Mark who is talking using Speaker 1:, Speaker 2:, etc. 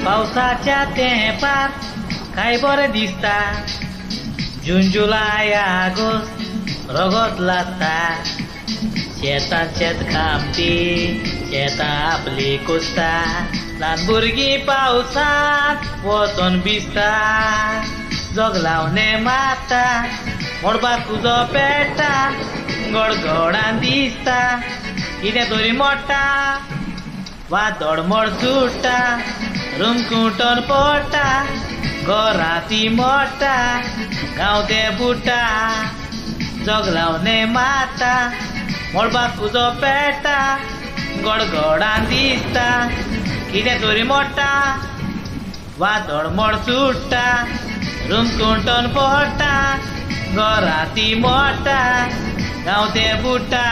Speaker 1: पावसाच्या तेंपार काय बरें दिसता. जून जुलय ऑगस्ट रगत लागता. शेतांत शेत कामती शेतां आपली कुसता. ल्हान भुरगीं पावसांत वचोन भिजता. जगलावणे मारता मोडपाक तुजो पेटा. गडगडान दिसता कितें तरी मोडटा वा धडमड सुट्टा. रुमकुटोन पडटा घराती मोडटा गांवते बुट्टा. जगलावणे मारता मोडपाक तुजो पेटा. गडगडान दिसता कितें तरी मोडटा वा धडमड सुट्टा. रुमकुटोन पडटा घराती मोडटा गांवते बुट्टा.